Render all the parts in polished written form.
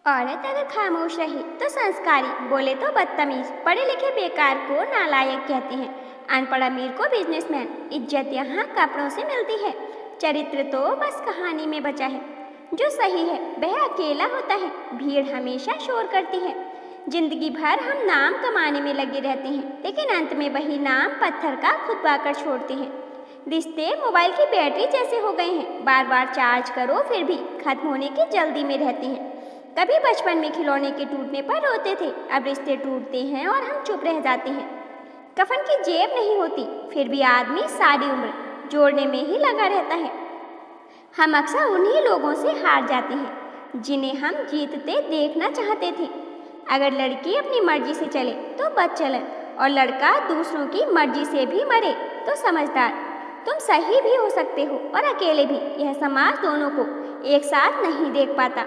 औरत अगर खामोश रहे तो संस्कारी, बोले तो बदतमीज, पढ़े लिखे बेकार को नालायक कहते हैं, अनपढ़ अमीर को बिजनेसमैन। इज्जत यहाँ कपड़ों से मिलती है, चरित्र तो बस कहानी में बचा है। जो सही है वह अकेला होता है, भीड़ हमेशा शोर करती है। जिंदगी भर हम नाम कमाने में लगे रहते हैं, लेकिन अंत में वही नाम पत्थर का खुतबा कर छोड़ते हैं। रिश्ते मोबाइल की बैटरी जैसे हो गए हैं, बार बार चार्ज करो फिर भी खत्म होने की जल्दी में रहते हैं। कभी बचपन में खिलौने के टूटने पर रोते थे, अब रिश्ते टूटते हैं और हम चुप रह जाते हैं। कफन की जेब नहीं होती, फिर भी आदमी सारी उम्र जोड़ने में ही लगा रहता है। हम अक्सर उन्हीं लोगों से हार जाते हैं जिन्हें हम जीतते देखना चाहते थे। अगर लड़की अपनी मर्जी से चले तो बदचलन, और लड़का दूसरों की मर्जी से भी मरे तो समझदार। तुम सही भी हो सकते हो और अकेले भी, यह समाज दोनों को एक साथ नहीं देख पाता।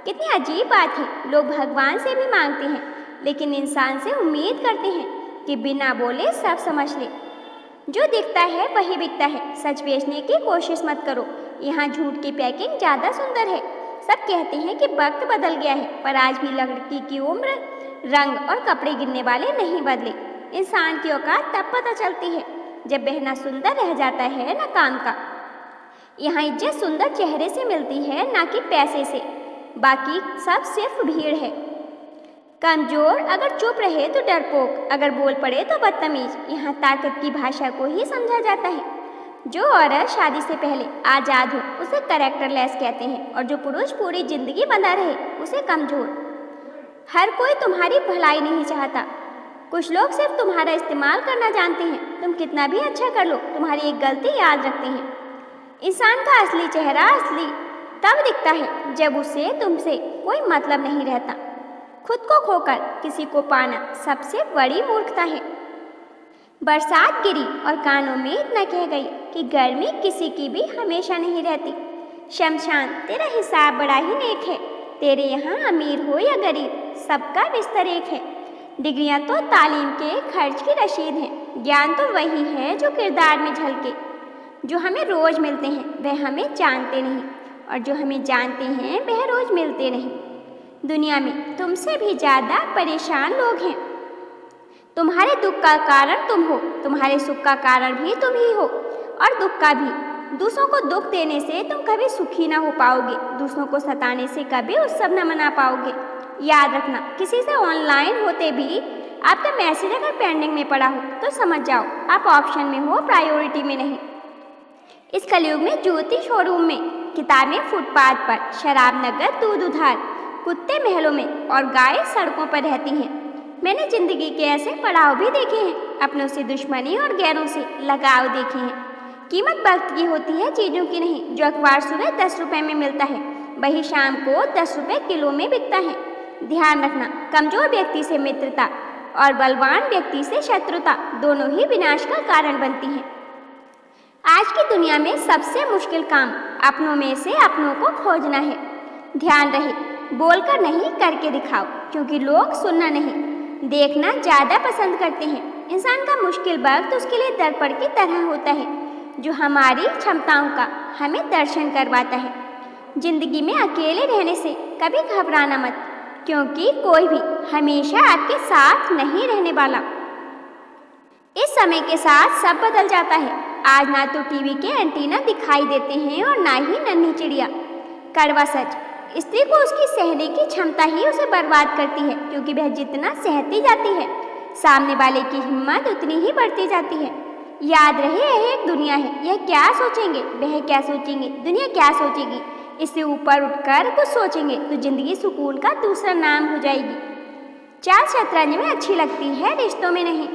कितनी अजीब बात है, लोग भगवान से भी मांगते हैं, लेकिन इंसान से उम्मीद करते हैं कि बिना बोले सब समझ ले। जो दिखता है वही बिकता है, सच बेचने की कोशिश मत करो, यहाँ झूठ की पैकिंग ज़्यादा सुंदर है। सब कहते हैं कि वक्त बदल गया है, पर आज भी लड़की की उम्र, रंग और कपड़े गिनने वाले नहीं बदले। इंसान की औकात तब पता चलती है जब वह ना सुंदर रह जाता है ना काम का। यहाँ इज्जत सुंदर चेहरे से मिलती है, ना कि पैसे से। बाकी सब सिर्फ भीड़ है। कमजोर अगर चुप रहे तो डरपोक, अगर बोल पड़े तो बदतमीज। यहाँ ताकत की भाषा को ही समझा जाता है। जो औरत शादी से पहले आज़ाद हो उसे कैरेक्टरलेस कहते हैं, और जो पुरुष पूरी जिंदगी बंधा रहे उसे कमजोर। हर कोई तुम्हारी भलाई नहीं चाहता, कुछ लोग सिर्फ तुम्हारा इस्तेमाल करना जानते हैं। तुम कितना भी अच्छा कर लो, तुम्हारी एक गलती याद रखते हैं। इंसान का असली चेहरा असली तब दिखता है जब उसे तुमसे कोई मतलब नहीं रहता। खुद को खोकर किसी को पाना सबसे बड़ी मूर्खता है। बरसात गिरी और कानों में इतना कह गई कि गर्मी किसी की भी हमेशा नहीं रहती। शमशान तेरा हिसाब बड़ा ही नेक है, तेरे यहाँ अमीर हो या गरीब सबका बिस्तर एक है। डिग्रियाँ तो तालीम के खर्च की रसीद हैं, ज्ञान तो वही है जो किरदार में झलके। जो हमें रोज़ मिलते हैं वह हमें जानते नहीं, और जो हमें जानते हैं वह रोज़ मिलते नहीं। दुनिया में तुमसे भी ज़्यादा परेशान लोग हैं। तुम्हारे दुख का कारण तुम हो, तुम्हारे सुख का कारण भी तुम ही हो, और दुख का भी। दूसरों को दुख देने से तुम कभी सुखी ना हो पाओगे, दूसरों को सताने से कभी उत्सव न मना पाओगे। याद रखना, किसी से ऑनलाइन होते भी आपका मैसेज अगर पेंडिंग में पड़ा हो तो समझ जाओ आप ऑप्शन में हो, प्रायोरिटी में नहीं। इस कलयुग में जूती शोरूम में, किताबें फुटपाथ पर, शराब नगद दूध उधार, कुत्ते महलों में और गाय सड़कों पर रहती हैं। मैंने जिंदगी के ऐसे पड़ाव भी देखे हैं, अपनों से दुश्मनी और गैरों से लगाव देखे हैं। कीमत वक्त की होती है, चीज़ों की नहीं। जो अखबार सुबह 10 रुपये में मिलता है वही शाम को 10 रुपये किलो में बिकता है। ध्यान रखना, कमजोर व्यक्ति से मित्रता और बलवान व्यक्ति से शत्रुता दोनों ही विनाश का कारण बनती हैं। आज की दुनिया में सबसे मुश्किल काम अपनों में से अपनों को खोजना है। ध्यान रहे, बोलकर नहीं करके दिखाओ, क्योंकि लोग सुनना नहीं देखना ज़्यादा पसंद करते हैं। इंसान का मुश्किल वक्त उसके लिए दर्पण की तरह होता है, जो हमारी क्षमताओं का हमें दर्शन करवाता है। जिंदगी में अकेले रहने से कभी घबराना मत, क्योंकि कोई भी हमेशा आपके साथ नहीं रहने वाला। इस समय के साथ सब बदल जाता है। आज ना तो टीवी के एंटीना दिखाई देते हैं और ना ही नन्ही चिड़िया। कड़वा सच, स्त्री को उसकी सहने की क्षमता ही उसे बर्बाद करती है, क्योंकि वह जितना सहती जाती है सामने वाले की हिम्मत उतनी ही बढ़ती जाती है। याद रहे, यह एक दुनिया है, यह क्या सोचेंगे वह क्या सोचेंगे, दुनिया क्या सोचेगी, इससे ऊपर उठकर कुछ सोचेंगे तो जिंदगी सुकून का दूसरा नाम हो जाएगी। चाल शतरंज में अच्छी लगती है, रिश्तों में नहीं।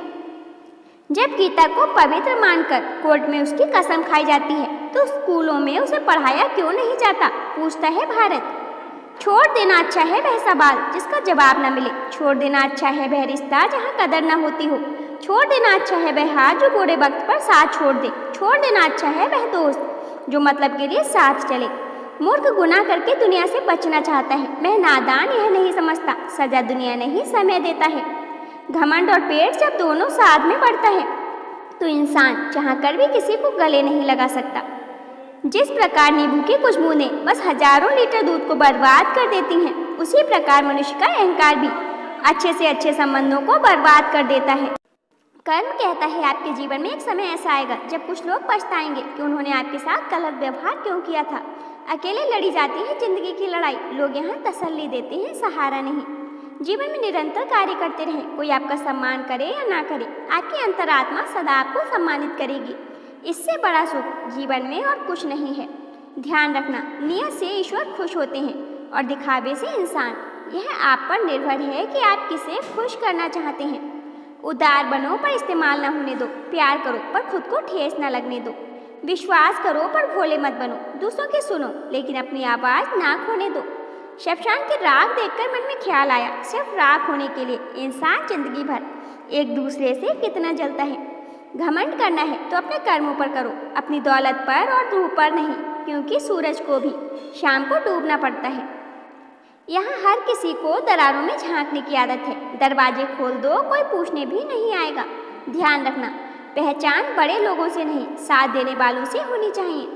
जब गीता को पवित्र मानकर कोर्ट में उसकी कसम खाई जाती है तो स्कूलों में उसे पढ़ाया क्यों नहीं जाता, पूछता है भारत। छोड़ देना अच्छा है वह सवाल जिसका जवाब न मिले, छोड़ देना अच्छा है वह रिश्ता जहाँ कदर न होती हो, छोड़ देना अच्छा है वह हाथ जो बुरे वक्त पर साथ छोड़ दे, छोड़ देना अच्छा है वह दोस्त जो मतलब के लिए साथ चले। मूर्ख गुनाह करके दुनिया से बचना चाहता है, मैं नादान यह नहीं समझता सजा दुनिया नहीं समय देता है। घमंड और पेट जब दोनों साथ में बढ़ता है तो इंसान चाह कर भी किसी को गले नहीं लगा सकता। जिस प्रकार नींबू की कुछ बूंदें बस हजारों लीटर दूध को बर्बाद कर देती हैं, उसी प्रकार मनुष्य का अहंकार भी अच्छे से अच्छे संबंधों को बर्बाद कर देता है। कर्म कहता है आपके जीवन में एक समय ऐसा आएगा जब कुछ लोग पछताएंगे कि उन्होंने आपके साथ गलत व्यवहार क्यों किया था। अकेले लड़ी जाती है जिंदगी की लड़ाई, लोग यहाँ तसल्ली देते हैं, सहारा नहीं। जीवन में निरंतर कार्य करते रहें, कोई आपका सम्मान करे या ना करे, आपकी अंतरात्मा सदा आपको सम्मानित करेगी। इससे बड़ा सुख जीवन में और कुछ नहीं है। ध्यान रखना, नियत से ईश्वर खुश होते हैं और दिखावे से इंसान। यह आप पर निर्भर है कि आप किसे खुश करना चाहते हैं। उदार बनो पर इस्तेमाल न होने दो, प्यार करो पर खुद को ठेस न लगने दो, विश्वास करो पर भोले मत बनो, दूसरों की सुनो लेकिन अपनी आवाज़ ना खोने दो। शमशान की राख देखकर मन में ख्याल आया, सिर्फ राख होने के लिए इंसान जिंदगी भर एक दूसरे से कितना जलता है। घमंड करना है तो अपने कर्मों पर करो, अपनी दौलत पर और धूप पर नहीं, क्योंकि सूरज को भी शाम को डूबना पड़ता है। यहाँ हर किसी को दरारों में झांकने की आदत है। दरवाजे खोल दो, कोई पूछने भी नहीं आएगा। ध्यान रखना, पहचान बड़े लोगों से नहीं, साथ देने वालों से होनी चाहिए।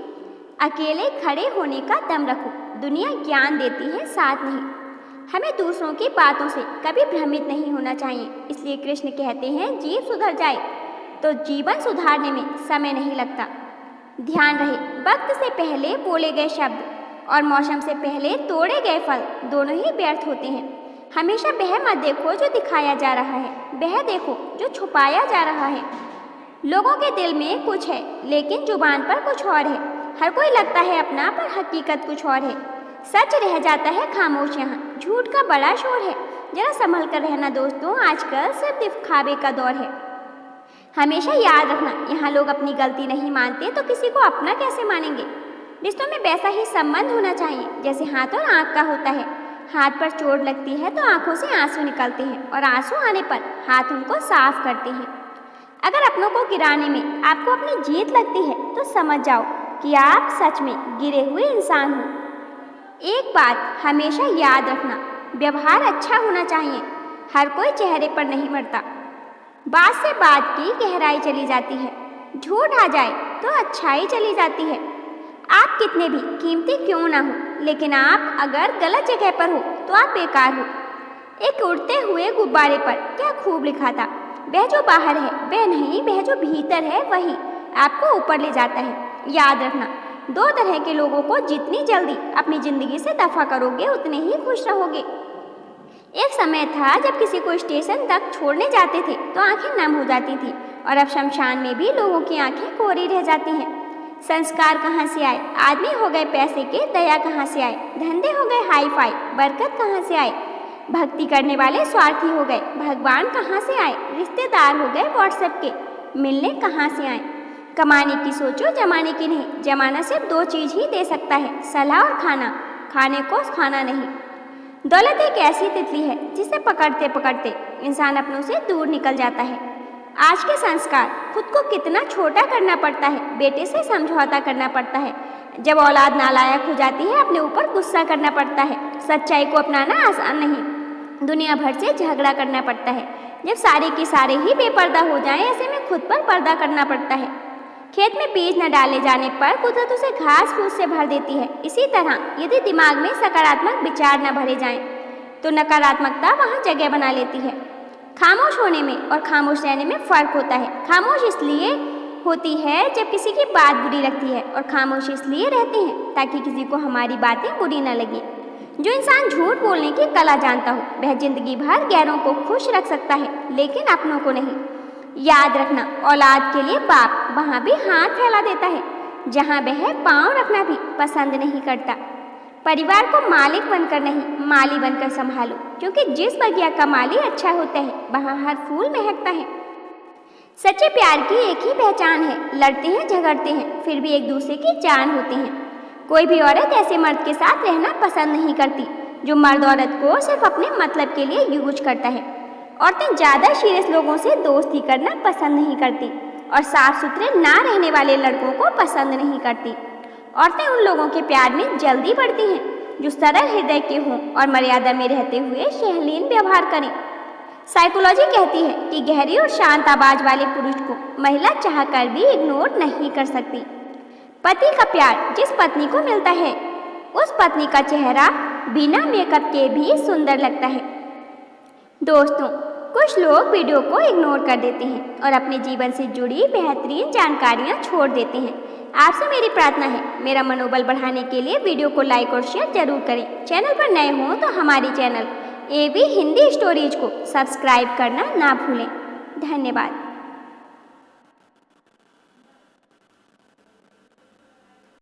अकेले खड़े होने का दम रखो, दुनिया ज्ञान देती है, साथ नहीं। हमें दूसरों की बातों से कभी भ्रमित नहीं होना चाहिए। इसलिए कृष्ण कहते हैं, जीव सुधर जाए तो जीवन सुधारने में समय नहीं लगता। ध्यान रहे, वक्त से पहले बोले गए शब्द और मौसम से पहले तोड़े गए फल दोनों ही व्यर्थ होते हैं। हमेशा वह मत देखो जो दिखाया जा रहा है, वह देखो जो छुपाया जा रहा है। लोगों के दिल में कुछ है लेकिन जुबान पर कुछ और है। हर कोई लगता है अपना, पर हकीकत कुछ और है। सच रह जाता है खामोश, यहाँ झूठ का बड़ा शोर है। जरा संभल कर रहना दोस्तों, आजकल सिर्फ दिखावे का दौर है। हमेशा याद रखना, यहाँ लोग अपनी गलती नहीं मानते तो किसी को अपना कैसे मानेंगे। रिश्तों में वैसा ही संबंध होना चाहिए जैसे हाथ और आँख का होता है। हाथ पर चोट लगती है तो आंखों से आंसू निकलते हैं और आंसू आने पर हाथ उनको साफ करते हैं। अगर अपनों को गिराने में आपको अपनी जीत लगती है तो समझ जाओ कि आप सच में गिरे हुए इंसान हो। एक बात हमेशा याद रखना, व्यवहार अच्छा होना चाहिए। हर कोई चेहरे पर नहीं मरता। बात से बात की गहराई चली जाती है। झूठ आ जाए तो अच्छाई चली जाती है। आप कितने भी कीमती क्यों ना हो, लेकिन आप अगर गलत जगह पर हो तो आप बेकार हो। एक उड़ते हुए गुब्बारे पर क्या खूब लिखा था, वह जो बाहर है वह नहीं, वह जो भीतर है वही आपको ऊपर ले जाता है। याद रखना, दो तरह के लोगों को जितनी जल्दी अपनी जिंदगी से दफा करोगे उतने ही खुश रहोगे। एक समय था जब किसी को स्टेशन तक छोड़ने जाते थे तो आंखें नम हो जाती थी, और अब शमशान में भी लोगों की आंखें कोरी रह जाती हैं। संस्कार कहाँ से आए, आदमी हो गए पैसे के, दया कहाँ से आए, धंधे हो गए हाई फाई, बरकत कहाँ से आए, भक्ति करने वाले स्वार्थी हो गए, भगवान कहाँ से आए, रिश्तेदार हो गए व्हाट्सएप के, मिलने कहाँ से आए। कमाने की सोचो, जमाने की नहीं। जमाना सिर्फ दो चीज़ ही दे सकता है, सलाह और खाना, खाने को खाना नहीं। दौलत एक ऐसी तितली है जिसे पकड़ते पकड़ते इंसान अपनों से दूर निकल जाता है। आज के संस्कार, खुद को कितना छोटा करना पड़ता है, बेटे से समझौता करना पड़ता है। जब औलाद नालायक हो जाती है अपने ऊपर गुस्सा करना पड़ता है। सच्चाई को अपनाना आसान नहीं, दुनिया भर से झगड़ा करना पड़ता है। जब सारे के सारे ही बेपर्दा हो जाएं, ऐसे में खुद पर पर्दा करना पड़ता है। खेत में बीज न डाले जाने पर कुदरत उसे घास फूस से भर देती है। इसी तरह यदि दिमाग में सकारात्मक विचार न भरे जाएं, तो नकारात्मकता वहाँ जगह बना लेती है। खामोश होने में और खामोश रहने में फ़र्क होता है। खामोश इसलिए होती है जब किसी की बात बुरी लगती है, और खामोश इसलिए रहते हैं ताकि किसी को हमारी बातें बुरी न लगें। जो इंसान झूठ बोलने की कला जानता हो वह जिंदगी भर गैरों को खुश रख सकता है, लेकिन अपनों को नहीं। याद रखना, औलाद के लिए बाप वहाँ भी हाथ फैला देता है जहाँ वह पाँव रखना भी पसंद नहीं करता। परिवार को मालिक बनकर नहीं, माली बनकर संभालो, क्योंकि जिस बगिया का माली अच्छा होता है वहाँ हर फूल महकता है। सच्चे प्यार की एक ही पहचान है, लड़ते हैं झगड़ते हैं फिर भी एक दूसरे की जान होते हैं। कोई भी औरत ऐसे मर्द के साथ रहना पसंद नहीं करती जो मर्द औरत को सिर्फ अपने मतलब के लिए यूज करता है। औरतें ज़्यादा सीरियस लोगों से दोस्ती करना पसंद नहीं करती, और साफ सुथरे ना रहने वाले लड़कों को पसंद नहीं करती। औरतें उन लोगों के प्यार में जल्दी पड़ती हैं जो सरल हृदय के हों और मर्यादा में रहते हुए शालीन व्यवहार करें। साइकोलॉजी कहती है कि गहरी और शांत आवाज वाले पुरुष को महिला चाहकर भी इग्नोर नहीं कर सकती। पति का प्यार जिस पत्नी को मिलता है उस पत्नी का चेहरा बिना मेकअप के भी सुंदर लगता है। दोस्तों, कुछ लोग वीडियो को इग्नोर कर देते हैं और अपने जीवन से जुड़ी बेहतरीन जानकारियां छोड़ देते हैं। आपसे मेरी प्रार्थना है, मेरा मनोबल बढ़ाने के लिए वीडियो को लाइक और शेयर जरूर करें। चैनल पर नए हों तो हमारी चैनल एबी हिंदी स्टोरीज को सब्सक्राइब करना ना भूलें। धन्यवाद।